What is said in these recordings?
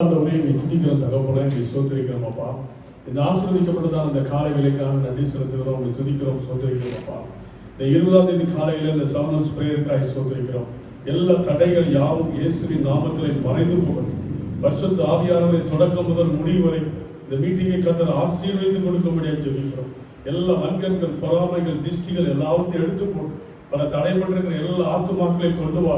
ஆண்டவரே துதிக்கிற தகப்பனை சோதரிக்கிறோம் அப்பா. இந்த ஆசீர்வதிக்கப்பட்டதான இந்த காலை வேலைக்காக நன்றி செலுத்துகிறோம், துதிக்கிறோம், சோதரிக்கிறோம் அப்பா. இந்த 20ஆம் தேதி காலையில் இந்த சவுண்டர்ஸ் பிரேயருக்காய் சோதரிக்கிறோம். எல்லா தடைகள் யாவும் இயேசுவின் நாமத்தில் மறைந்து போகும். பரிசுத்த ஆவியானவரை தொடக்கம் முதல் முடிவு வரை இந்த மீட்டிங்கை கர்த்தர் ஆசீர்வதித்து கொடுக்க முடியாது ஜெபிக்கிறோம். எல்லா வன்கண்கள், பொறாமைகள், திஷ்டிகள் எல்லாவற்றையும் எடுத்து போடும். பல தடைபட்டிருக்கிற எல்லா ஆத்துமாக்களை கொண்டு வா.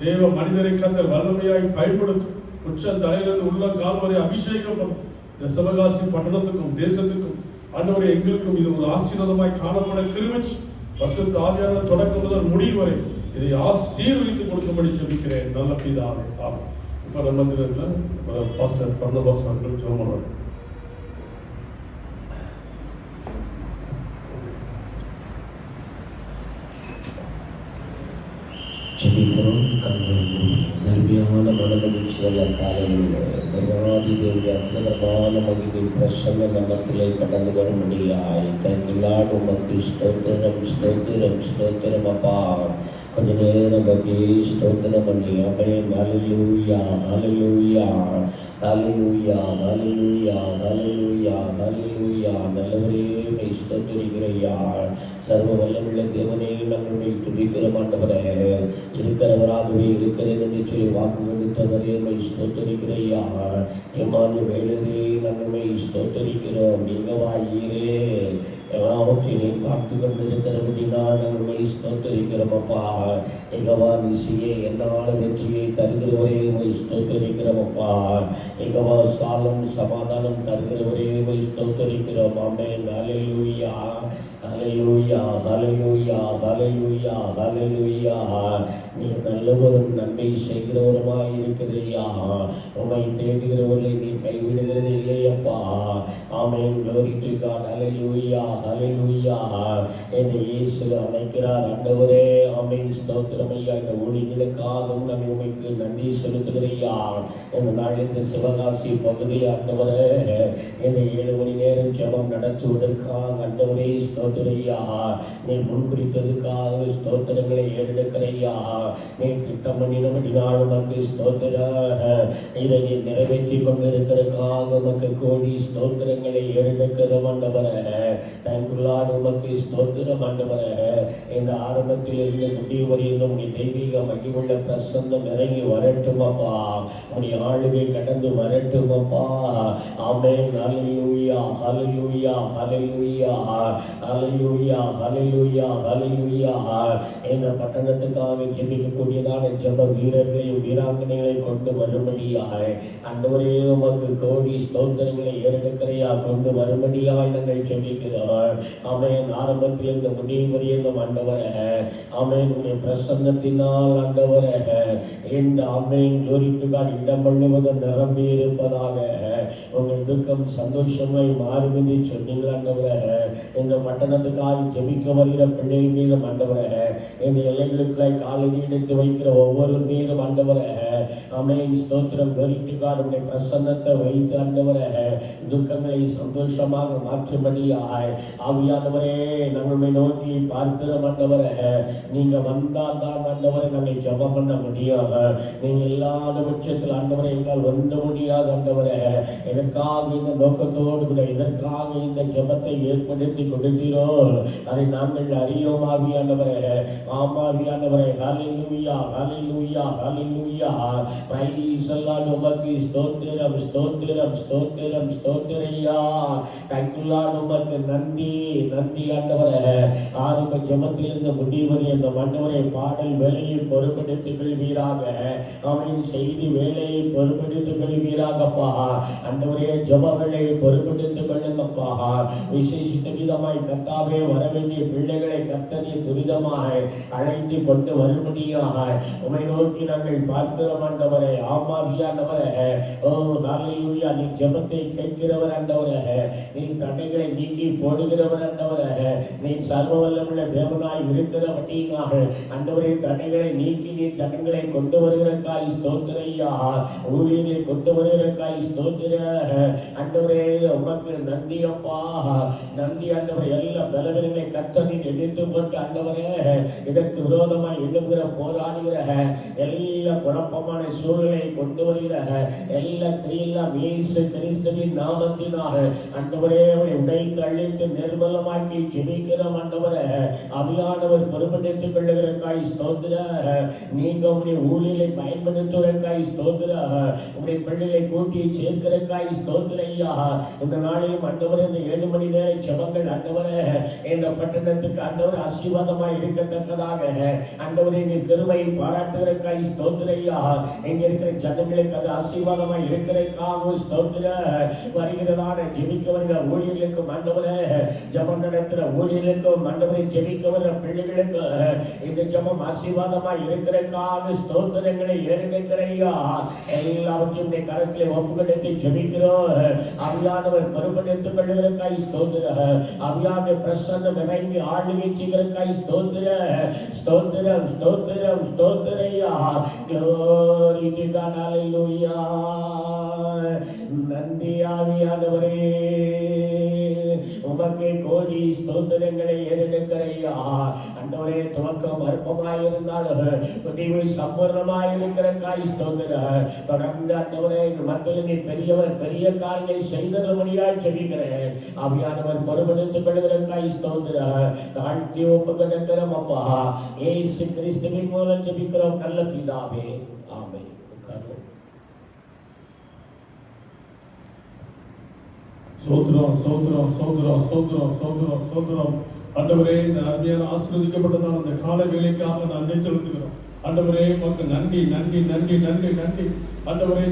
தேவ மனிதரை கர்த்தர் வல்லமையாய் பயன்படுத்தும். உச்ச தலையிலிருந்து உள்ள கால் வரை அபிஷேகம் பண்ணும். இந்த சிவகாசி பட்டணத்துக்கும் தேசத்துக்கும் ஆண்டவரே எங்களுக்கும் இது ஒரு ஆசீர்வாதமாய் காணப்பட கிருமிச்சு பரிசுத்த ஆவியானவர் தொடக்கம் முதல் முடிவு வரை இதை ஆசீர்வதித்து கொடுக்கும்படி ஜெபிக்கிறேன் நல்ல பிதாவே. ஆமென். இப்ப நம்ம பாஸ்டர் பர்னபாஸ் அவர்கள் ஜெபம் பண்ணுவாங்க. ஜெபிக்கிறோம். தர்மியான மனமகிழ்ச்சியுள்ள காலையில் தேவனாதி தேவி அற்புதமான மகிமை பிரசன்ன மன்னத்திலே கடந்து வரும்படியாய் தங்கிலாடு உமக்கு ஸ்தோத்திரம் ஸ்தோத்திரம் ஸ்தோத்திரம் அப்பா. கொஞ்ச நேரம் அப்படியே ஸ்தோத்திரம் பண்ணி அமேன். ஹல்லேலூயா ஹல்லேலூயா ஹல்லேலூயா ஹல்லேலூயா ஹல்லேலூயா ஹல்லேலூயா. நல்லவரே ஸ்தோத்திரிக்கிறையா. சர்வ வல்லமுள்ள தேவனே நம்முடைய துதிக்கிற ஆண்டவரே, இருக்கிறவராகவே இருக்கிறேன் என்று சொல்லி வாக்கு கொடுத்தவரே ஸ்தோத்திரிக்கிறையா. எம்மானுவேலரே நம்மை ஸ்தோத்திரிக்கிறோம். நீங்கவாயிரே எல்லாவற்றையும் பார்த்து கொண்டிருக்கிறபடினா நம்மை ஸ்தோத்திரிக்கிறோம் அப்பா. எங்கவா நிசியே என்னால வெற்றியை தருகிறவரே ஸ்தோத்திரிக்கிறோம் அப்பா. எங்கவா சாலம் சமாதானம் தருகிறவரே ஸ்தோத்திரிக்கிறோம். ஆமென். ஹல்லேலூயா ஹல்லேலூயா ஹல்லேலூயா ஹல்லேலூயா ஹல்லேலூயா. நீ நல்லவரும் நன்மை செய்கிறவருமாய் இருக்கிறையா. உம்மை தேடுகிறவர்களை நீ கைவிடுகிறது இல்லையப்பா. ஆமென். glory to God. ஹல்லேலூயா ஹல்லேலூயா. என்னை இயேசு அழைக்கிறார் ஆண்டவரே. ஆமென். ஸ்தோத்திரம் ஐயா. இந்த ஊழியர்களுக்காகவும் நான் உமக்கு நன்றி செலுத்துகிறையா. இந்த நாள் இந்த சிவகாசி பகுதி ஆண்டவரே என்னை 7 மணி நேரம் ஜெபம் நடத்துவதற்காக ஆண்டவரே ஸ்தோத்திரையா. நீ முன்குறித்ததுக்காக ஸ்தோத்திரங்களை ஏறெடுக்கிறையா. நீ திட்டம் பண்ணினபடினால் உமக்கு ஸ்தோத்திர. இதை நீ நிறைவேற்றி கொண்டிருக்கிறதுக்காக உமக்கு கோடி ஸ்தோத்திரங்களை ஏறெடுக்கிற ஆண்டவரே. தேங்க்யூலாட். உமக்கு ஸ்தோத்திரம் ஆண்டவரே. இந்த ஆரம்பத்தில் இருந்து முடிவு வரையிலும் உடைய தெய்வீக மகிமுள்ள பிரசன்னம் இறங்கி வரட்டும் அப்பா. உடைய ஆளுகை கடந்து வரட்டும் அப்பா. ஆமென். ஹல்லேலூயா ஹல்லேலூயா ஹல்லேலூயா ஹல்லேலூயா ஹல்லேலூயா ஹல்லேலூயா. இந்த பட்டணத்துக்காக ஜெபிக்கக்கூடியதான ஜெப வீரர்களையும் வீராங்கனைகளை கொண்டு வரும்படியாய் ஆண்டவரே உமக்கு கோடி ஸ்தோத்திரங்களை ஏறெடுக்கிறையா கொண்டு வரும்படியாய் நாங்கள் ஜெபிக்கிறோம். ஆமென். ஆரம்பத்தில் இந்த முடிவு வரையிலும் ஆண்டவரே ஆமென். உடைய பிரசன்னத்தினால் ஆண்டவரே இந்த ஆமென் glory to God இடம் முழுவதும் நிரம்பி இருப்பதாக. உங்கள் துக்கம் சந்தோஷமாய் மாறும் என்று சொன்னீங்கள் ஆண்டவரே. இந்த பட்டணத்துக்காக ஜெபிக்க வருகிற பிள்ளைகள் மீதும் ஆண்டவரே, இந்த எல்லைகளுக்குள்ளாய் காலை நீடித்து வைக்கிற ஒவ்வொரு மீதும் ஆண்டவரே ஆமென். ஸ்தோத்திரம் glory to God. உடைய பிரசன்னத்தை வைத்து ஆண்டவரே துக்கங்களை சந்தோஷமாக மாற்றும்படியாய் ஆவியானவரே நம்மை நோக்கி பார்க்கிற ஆண்டவரே. நீங்க வந்தால் தான் ஆண்டவரை நாங்கள் ஜெபம் பண்ண முடியும். நீங்க இல்லாத பட்சத்தில் ஆண்டவரை எங்களால் வந்து முடியாது ஆண்டவரே. எதற்காக இந்த நோக்கத்தோடு கூட எதற்காக இந்த ஜெபத்தை ஏற்படுத்தி கொடுத்தீரோ அதை நாங்கள் அறியோம் ஆவியானவரே. ஆமாவியானவரே. Hallelujah hallelujah hallelujah. Praise the Lord. உமக்கு ஸ்தோத்திரம் ஸ்தோத்திரம் ஸ்தோத்திரம் ஸ்தோத்திரையா. தேங்க்யூலாட். உமக்கு நன்றி நன்றி ஆண்டவரே. ஆரம்ப ஜெபத்தில் இந்த முடிவரை அந்த ஆண்டவரை பாடல் வேலையை பொறுப்படுத்திக் கொள்வீராக. அவன் செய்தி வேலையை பொறுப்படுத்திக் கொள்வீராகப்பா. ஆண்டவரே ஜெப வேலையை பொறுப்படுத்திக் கொள்ளுங்கப்பா. விசேஷித்த விதமாய் கர்த்தாவே வர வேண்டிய பிள்ளைகளை கர்த்தரை துரிதமாய் அழைத்து கொண்டு வரும்படியாக உம்மை நோக்கி நாங்கள் பார்க்கிறோம் ஆண்டவரே. ஆமாவியானவரே. ஓ ஹல்லேலூயா. நீ ஜெபத்தை கேட்கிறவர் ஆண்டவரே. நீ தடைகளை நீக்கி போடுகிறவர் ஆண்டவரே. நீ சர்வ வல்லமுள்ள தேவனாய் இருக்கிறபடியாக ஆண்டவரே தடைகளை நீக்கி நீ ஜனங்களை கொண்டு வருகிறக்காய் ஸ்தோத்திரையா. ஊழியர்களை கொண்டு வர வருகிறக்காய் ஸ்தோத்திர. ஆண்டவரே உமக்கு நன்றி அப்பா, நன்றி ஆண்டவரே. எல்லா பலவீனங்களை கர்த்தர் நீர் எடுத்து போட்டு ஆண்டவரே இதற்கு விரோதமாய் எழும்புகிற போராடுகிற எல்லா குழப்பமான சூழ்நிலை கொண்டு வருகிற எல்லா கிரியெல்லாம் இயேசு கிறிஸ்துவின் நாமத்தினால் ஆண்டவரே உடைத்து அழித்து நிர்மலமாக்கி ஜெபிக்கிறோம் ஆண்டவரே. அவியானவர் பொறுப்பெடுத்துக் கொள்ளுகிறக்காய் ஸ்தோத்திர. நீங்க உங்களுடைய ஊழியலை பயன்படுத்துவதற்காய் ஸ்தோத்திர. உங்களுடைய பிள்ளைகளை கூட்டி சேர்க்கிறக்காய் ஸ்தோத்திர ஐயா. இந்த நாளிலும் ஆண்டவரே இந்த 7 மணி நேர ஜெபங்கள் ஆண்டவரே இந்த பட்டணத்துக்கு ஆண்டவர் ஆசீர்வாதமாய் இருக்கத்தக்கதாக ஆண்டவரே நீ கிருபை பாராட்டுகிறக்காய் ஸ்தோத்திர ஐயா. இங்க இருக்கிற ஜனங்களுக்கு அது ஆசீர்வாதமாய் இருக்கிறதுக்காக ஸ்தோத்திர. வருகிறதான ஜெபிக்க வருகிற ஊழியர்களுக்கும் ஆண்டவரே, ஜெபம் நடத்துகிற ஊழியர்களுக்கும் ஆண்டவரை ஜெபிக்க வருகிற பிள்ளைகளுக்கு இந்த ஜெபம் ஆசீர்வாதமாய் இருக்கிறதுக்காக ஸ்தோத்திரங்களை ஏறெடுக்கிறையா. எல்லாவற்றையும் கரத்திலே ஒப்புக்கொடுத்து ஜெபிக்கிறோம். அவியானவர் பொறுப்பெடுத்துக் கொள்ளுகிறக்காய் ஸ்தோத்திர. அவியானுடைய பிரசன்னம் இறங்கி ஆளுகை செய்கிறக்காய் ஸ்தோத்திர. ஸ்தோத்திரம் ஸ்தோத்திரம் ஸ்தோத்திரையா. Glory to God, hallelujah. நன்றி ஆவியானவரே, உமக்கு கோடி ஸ்தோத்திரங்களை ஏறெடுக்கிறையா. ஆண்டவரே துவக்கம் அற்பமாயிருந்தாலும் முடிவு சம்பூர்ணமாயிருக்கிறக்காய் ஸ்தோத்திர. தொடர்ந்து ஆண்டவரே மத்தியில் நீ பெரியவர் பெரிய காரியங்களை செய்தபடியாய் ஜெபிக்கிறேன். ஆவியானவர் பொறுப்பெடுத்துக் கொள்ளுகிறக்காய் ஸ்தோத்திர. தாழ்த்தி ஒப்புக்கொடுக்கிறோம் அப்பா. இயேசு கிறிஸ்துவின் மூலம் ஜெபிக்கிறோம் நல்ல பிதாவே, ஆமென். சோத்ரம் சோத்ரம் சோத்ரம் சோத்ரம் சோத்ரம் சோத்ரம். ஆண்டவரே இந்த அருமையான ஆசீர்வதிக்கப்பட்டதான அந்த கால வேலைக்காக நன்றி செலுத்துகிறோம். ஆண்டவரே உமக்கு நன்றி நன்றி நன்றி நன்றி நன்றி. ஆண்டவரே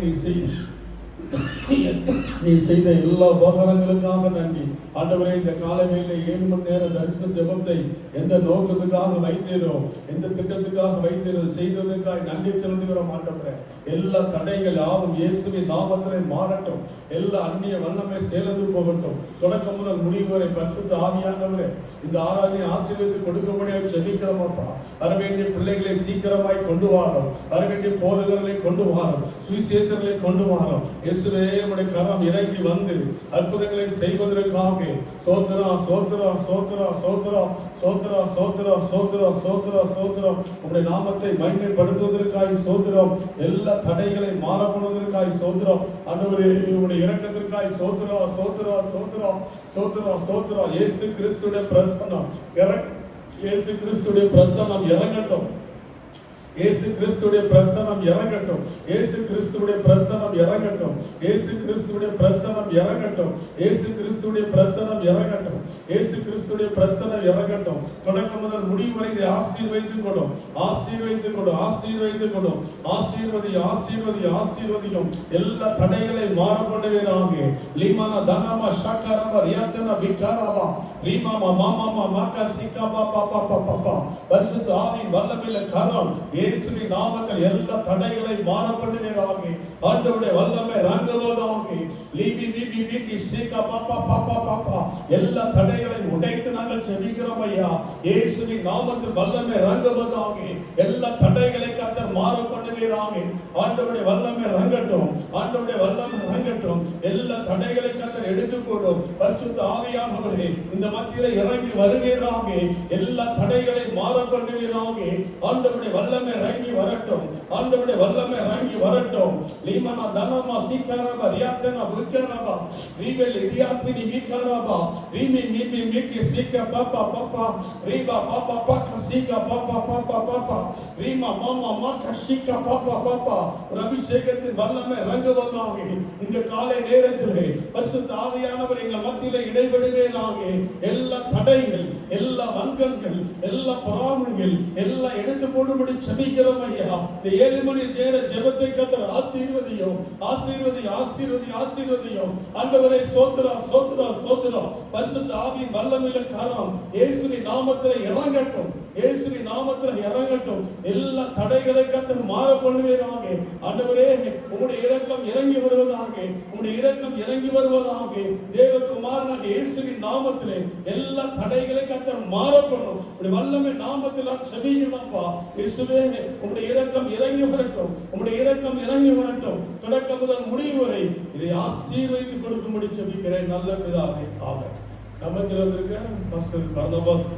நீ செய்த எல்லா உபகாரங்களுக்காக நன்றி. ஆண்டவரே இந்த காலை வேளை 7 மணி நேர தரிசன ஜெபத்தை எந்த நோக்கத்துக்காக வைத்தீரோ, எந்த திட்டத்துக்காக வைத்தீரோ செய்ததுக்காக நன்றி செலுத்துகிறோம். ஆண்டவரே எல்லா தடைகள் யாவும் இயேசுவின் நாமத்திலே மாறட்டும். எல்லா அந்நிய வல்லமை சேர்ந்து போகட்டும். தொடக்கம் முதல் முடிவு வரை பரிசுத்த ஆவியானவரே இந்த ஆராதனை ஆசீர்வதித்து கொடுக்கும்படியாக ஜெபிக்கிறோம் அப்பா. வரவேண்டிய பிள்ளைகளை சீக்கிரமாய் கொண்டு வாரோம். வரவேண்டிய போதகர்களை கொண்டு வாரோம். சுவிசேஷர்களை கொண்டு வாரோம். இயேசுவே உம்முடைய கரம் இறங்கி வந்து அற்புதங்களை செய்வதற்காக சோத்ரா சோத்ரா சோத்ரா சோத்ரா சோத்ரா சோத்ரா சோத்ரா சோத்ரா சோத்ரா. உம்முடைய நாமத்தை மகிமைப்படுத்துவதற்காய் சோத்ரம். எல்லா தடைகளை மாறப்படுவதற்காய் சோத்ரம். ஆண்டவரே உம்முடைய இரக்கத்திற்காய் சோத்ரா சோத்ரா சோத்ரா சோத்ரா சோத்ரா. இயேசு கிறிஸ்துவின் பிரசன்னம் இயேசு கிறிஸ்துவின் பிரசன்னம் இறங்கட்டும். இயேசு கிறிஸ்துவின் பிரசன்னம் இறங்கட்டும். இயேசு கிறிஸ்துவின் பிரசன்னம் இறங்கட்டும். இயேசு கிறிஸ்துவின் பிரசன்னம் இறங்கட்டும். இயேசு கிறிஸ்துவின் பிரசன்னம் இறங்கட்டும். இயேசு கிறிஸ்துவின் பிரசன்னம் இறங்கட்டும். தொடக்கம் முதல் முடிவு வரை இதை ஆசீர்வதித்துக் கொடும். ஆசீர்வதித்துக் கொடும். ஆசீர்வதித்துக் கொடும். ஆசீர்வதி ஆசீர்வதி ஆசீர்வதியும். எல்லா தடைகளை மாறப்படுவீராக. லீமானா தனமா ஷக்கரபா ரியாத்தனா விகாரபா ரீமாமா மாமாமா மாகா சிகாபா பாபா பாபா. பரிசுத்த ஆவியின் வல்லமையில கரம் இயேசுவின் நாமத்தில் எல்லா தடைகளை மாறப்படுவீராக. ஆண்டவருடைய வல்லமை இறங்குவதாக. லீபி பிபி பிகி சீகா பாபா பாபா பாபா. எல்லா தடைகளை உடைத்து நாங்கள் ஜெபிக்கிறோம் ஐயா. இயேசுவின் நாமத்தில் வல்லமை இறங்குவதாக. எல்லா தடைகளை கர்த்தர் மாறப்படுவீராக. ஆண்டவருடைய வல்லமை இறங்கட்டும். ஆண்டவருடைய வல்லமை இறங்கட்டும். எல்லா தடைகளை கர்த்தர் எடுத்துக்கொள்ளும். பரிசுத்த ஆவியானவரே இந்த மத்தியிலே இறங்கி வருவீராக. எல்லா தடைகளை மாறப்படுவீராக. ஆண்டவருடைய வல்லமை இறங்கி வரட்டும். ஆண்டவருடைய வல்லமை இறங்கி வரட்டும். லீமனா தனமா சீக்கரபா ரியாத்தனா புக்கரபா ரீபெல் இதியாத்தினி விகரபா ரீமி மிமி மிக்கி சீக்க பாப்பா பாப்பா ரீபா பாப்பா பாக்கா சீக்க பாப்பா பாப்பா பாப்பா ரீமா மாமா மாக்கா சீக்க பாப்பா பாப்பா. அபிஷேகத்தின் வல்லமை இறங்குவதாக. இந்த காலை நேரத்திலே பரிசுத்த ஆவியானவர் எங்கள் மத்தியிலே இடைபடுவீராக. எல்லா தடைகள், எல்லா வன்கல்கள், எல்லா பொறாமைகள் எல்லாம் எடுத்து போடும்படி ஜெபிக்கிறோம் ஐயா. இந்த 7 மணி நேர ஜெபத்தை கர்த்தர் ஆசீர்வதியும். ஆசீர்வதி ஆசீர்வதி ஆசீர்வதியும். ஆண்டவரே சோத்ரா சோத்ரா சோத்ரா. பரிசுத்த ஆவியின் வல்லமையில கரம் இயேசுவின் நாமத்திலே இறங்கட்டும். இயேசுவின் நாமத்திலே இறங்கட்டும். எல்லா தடைகளை கர்த்தர் மாற பண்ணுவீராக. ஆண்டவரே உம்முடைய இரக்கம் இறங்கி வருவதாக. வருவதாக, உம்முடைய இரக்கம் இறங்கி வருவதாக. தேவகுமாரனாக இயேசுவின் நாமத்திலே எல்லா தடைகளை கர்த்தர் மாறப்படணும். உம்முடைய வல்லமை நாமத்தில் செபிக்கிறோம்ப்பா. இயேசுவே, உம்முடைய இரக்கம் இறங்கி வரட்டும், உம்முடைய இரக்கம் இறங்கி வரட்டும். தொடக்கம் முதல் முடிவு வரை இதை ஆசீர்வதித்து கொடுக்கும்படி செபிக்கிறேன் நல்ல பிதாவே, ஆமென். நமக்கு வந்திருக்க பாஸ்டர் பர்னபாஸ்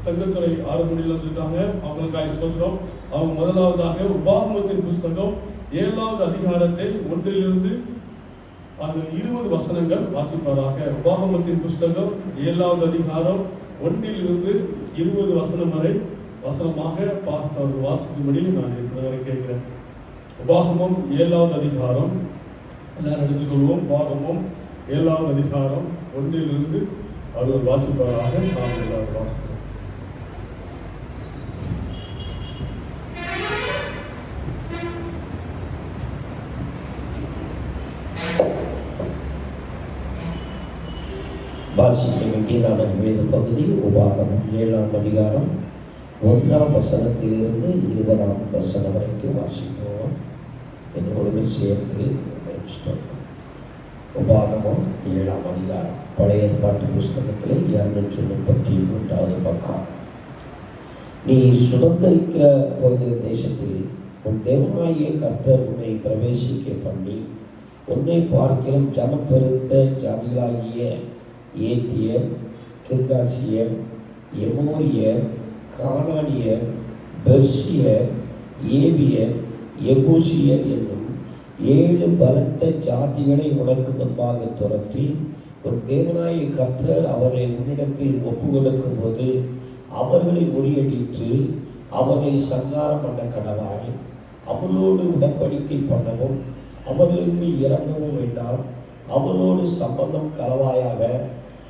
தங்கத்துறை 6 மணியில் வந்திருக்காங்க. அவங்களுக்காக சொல்கிறோம். அவங்க முதலாவதாக உபாகமத்தின் புஸ்தகம் 7வது அதிகாரத்தை 1 அது 20 வசனங்கள் வாசிப்பாராக. உபாகமத்தின் புஸ்தகம் 7வது அதிகாரம் 1 20 வசனம் வரை வசனமாக பாஸ்டர் வாசிக்கும்படி நான் இப்படி கேட்கிறேன். உபாகமம் 7வது அதிகாரம் எல்லாரும் எடுத்துக்கொள்வோம். உபாகமம் 7வது அதிகாரம் 1 அவர்கள் வாசிப்பாராக. நாம் எல்லாரும் வாசிப்போம். வாசிக்க வேண்டியதான வேத பகுதி உபாகமம் 7ஆம் அதிகாரம் 1ஆம் வசனத்திலிருந்து 20ஆம் வசனம் வரைக்கும் வாசிப்போம். என்னோடு சேர்ந்து உபாகமம் 7ஆம் அதிகாரம் பழைய ஏற்பாட்டு புஸ்தகத்தில் 233வது பக்கம். நீ சுதந்திரிக்க போகிற தேசத்தில் உன் தேவனாகிய கர்த்தர் உன்னை பிரவேசிக்க பண்ணி உன்னை பார்க்கிலும் ஜனம் பெருத்த ஜாதிகளாகிய ஏத்தியர், கிர்காசியர், எமோரியர், கானானியர், பெர்சியர், ஏவியர், எபூசியர் என்னும் 7 பலத்த ஜாதிகளை உனக்கு முன்பாக துரத்தி உன் தேவனாகிய கர்த்தர் அவர்களை உன்னிடத்தில் ஒப்பு கொடுக்கும் போது அவர்களை முறியடித்து அவர்களை சங்காரம் பண்ண கடவாய். அவளோடு உடன்படிக்கை பண்ணவும் அவர்களுக்கு இறங்கவும் வேண்டாம். அவளோடு சம்பந்தம் கலவாயாக.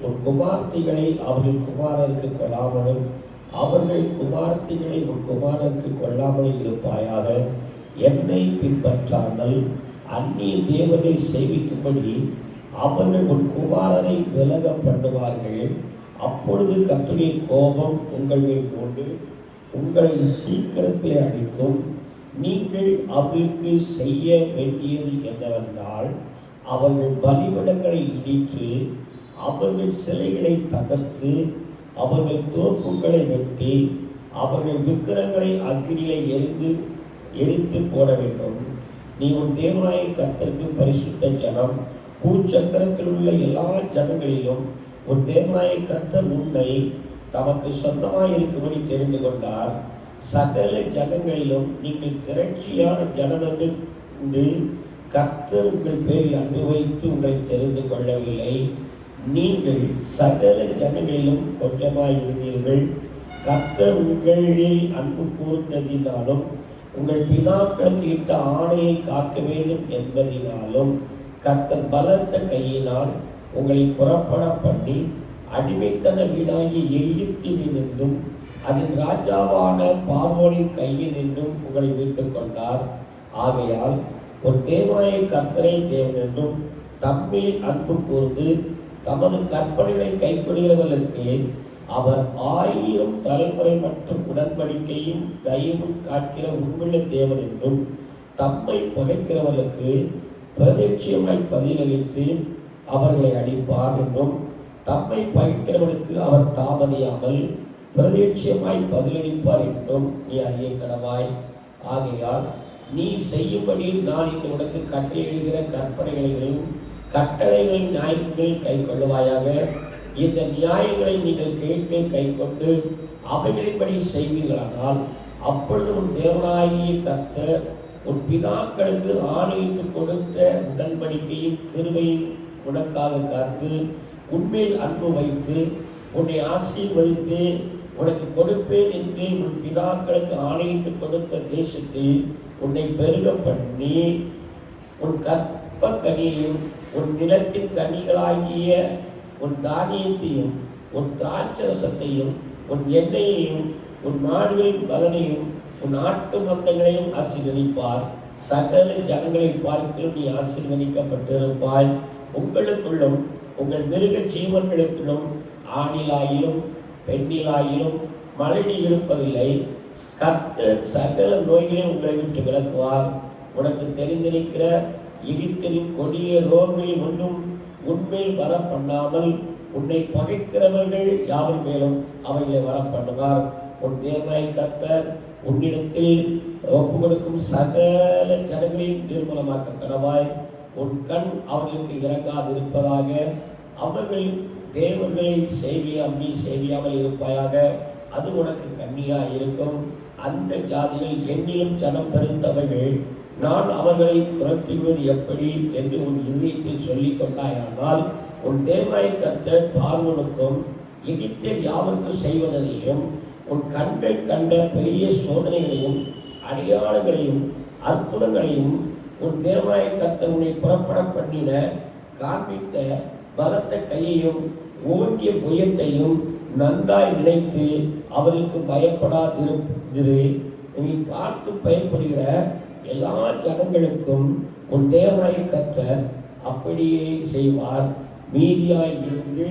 உன் குமார்த்திகளை அவர்கள் குமாரருக்கு கொள்ளாமலும் அவர்கள் குமார்த்திகளை உன் குமாரருக்கு கொள்ளாமலும் இருப்பாயாக. என்னை பின்பற்றாமல் அந்நிய தேவனை சேவிக்கும்படி அவர்கள் உன் குமாரரை விலக பண்ணுவார்கள். அப்பொழுது கர்த்தருடைய கோபம் உங்கள் மேல் கொண்டு உங்களை சீக்கிரத்தில் அழிக்கும். நீங்கள் அவர்களுக்கு செய்ய வேண்டியது என்னவென்றால் அவர்கள் பலிபீடங்களை இடித்து அவர்கள் சிலைகளை தகர்த்து அவர்கள் தோப்புகளை வெட்டி அவர்கள் விக்கிரங்களை அக்கினியிலே எரித்து போட வேண்டும். நீ உன் தேவனாகிய கர்த்தருக்கு பரிசுத்த ஜனம். பூச்சக்கரத்தில் உள்ள எல்லா ஜனங்களிலும் உன் தேவனாகிய கர்த்தர் உன்னை தமக்கு சொந்தமாய் இருக்கும்படி தெரிந்து கொண்டார். சகல ஜனங்களிலும் நீங்கள் திரட்சியான ஜனம் என்று கர்த்தர் உங்கள் பேரில் அன்பு வைத்து உங்களை தெரிந்து கொள்ளவில்லை. நீங்கள் சகல ஜனங்களிலும் கொஞ்சமாய் இருந்தீர்கள். கர்த்தர் உங்களில் அன்பு கூர்ந்ததினாலும் உங்கள் பிதாக்களுக்கு இட்ட ஆணையை காக்க வேண்டும் என்பதினாலும் கர்த்தர் பலத்த கையினால் உங்களை புறப்பட பண்ணி அடிமைத்தன வீடாகிய எகிப்தினின்றும் அதன் ராஜாவான பார்வோனின் கையில் நின்றும் உங்களை மீட்டுக் கொண்டார். ஆகையால் ஒரு தேவனாகிய கர்த்தரை தேவன் என்றும் தம்மில் அன்பு கூர்ந்து தமது கற்பனைகளை கைக்கொள்கிறவர்களுக்கு அவர் 1000 தலைமுறை மற்றும் உடன்படிக்கையும் தயவும் காக்கிற உண்மையுள்ள தேவன் என்றும் தம்மை பகைக்கிறவர்களுக்கு பிரதட்சியமாய் பதிலளித்து அவர்களை அடிப்பார் என்றும் தம்மை பகைக்கிறவர்களுக்கு அவர் தாமதியாமல் பிரதட்சியமாய் பதிலளிப்பார் என்றும் நீ அறிய கடவாய். ஆகையால் நீ செய்யும்படி நான் இன்று உனக்கு கட்டளையிடுகிற கற்பனைகளையும் கட்டளைகளின் நியாயங்களையும் கை கொள்ளுவாயாக. இந்த நியாயங்களை நீங்கள் கேட்டு கை கொண்டு அவைகளின்படி செய்வீர்களானால் அப்பொழுது உன் தேவனாகிய கர்த்தர் உன் பிதாக்களுக்கு ஆணையிட்டு கொடுத்த உடன்படிக்கையும் கிருபையும் உனக்காக காத்து உன்மேல் அன்பு வைத்து உன்னை ஆசீர்வதித்து உனக்கு கொடுப்பேன் என்று உன் பிதாக்களுக்கு ஆணையிட்டு கொடுத்த தேசத்தில் உன்னை பெருக பண்ணி உன் கற்ப கனியையும் உன் நிலத்தின் கனிகளாகிய உன் தானியத்தையும் உன் திராட்சரசத்தையும் உன் எண்ணெயையும் உன் மாடுகளின் பலனையும் உன் ஆட்டு மந்தங்களையும் ஆசீர்வதிப்பார். சகல ஜனங்களை பார்க்கிலும் நீ ஆசீர்வதிக்கப்பட்டிருப்பாய். உங்களுக்குள்ளும் உங்கள் மிருக ஜீவன்களுக்குள்ளும் ஆணிலாயிலும் பெண்ணிலாயிலும் மழை இருப்பதில்லை. கர்த்தர் சகல நோய்களையும் உங்களை விட்டு விலக்குவார். உனக்கு தெரிந்திருக்கிற எகிப்தின் கொடிய ரோகங்களில் ஒன்றும் உன்மேல் வர பண்ணாமல் உன்னை பகைக்கிறவர்கள் யாவர் மேலும் அவைகளை வர பண்ணுவார். உன் தேவனாய் கர்த்தர் உன்னிடத்தில் ஒப்பு கொடுக்கும் சகல ஜனங்களையும் நிர்மூலமாக்க கடவாய். உன் கண் அவர்களுக்கு இறங்காதிருப்பதாக. அவர்கள் தேவர்களை நீ செய்யாமல் இருப்பாயாக. அது உனக்கு கண்ணியாக இருக்கும். அந்த ஜாதிகள் என்னிலும் ஜனம் பெருத்தவர்கள். நான் அவர்களை துரத்துவது எப்படி என்று உன் இதயத்தில் சொல்லிக் கொண்டாயானால் உன் தேவனாய் கர்த்தர் பார்வோனுக்கும் எகிப்தியர் யாவருக்கும் செய்வதையும் உன் கண்கள் கண்ட பெரிய சோதனைகளையும் அடையாளங்களையும் அற்புதங்களையும் உன் தேவனாய கர்த்தர் உன்னை புறப்பட பண்ணின காண்பித்த பலத்த கையையும் ஓங்கிய புயத்தையும் நன்றாய் நினைத்து அவருக்கு பயப்படாதிரு. நீ பார்த்து பயப்படுகிற எல்லா ஜனங்களுக்கும் உன் தேவனாய கர்த்தர் அப்படியே செய்வார். மீதியாய் இருந்து